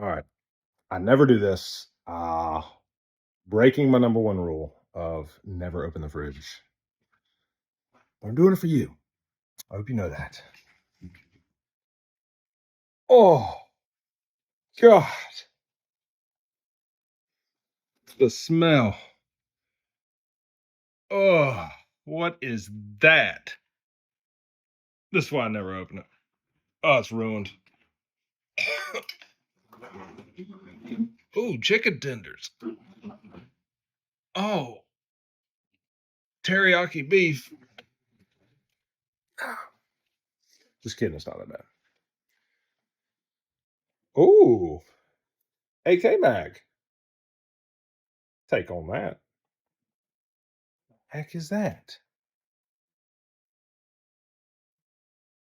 All right. I never do this. Breaking my number one rule of never open the fridge. I'm doing it for you. I hope you know that. Oh, God. The smell. Oh, what is that? This is why I never open it. Oh, it's ruined. Ooh, chicken tenders. Oh, teriyaki beef. Just kidding, it's not that bad. Ooh, AK Mag. Take on that. Heck is that?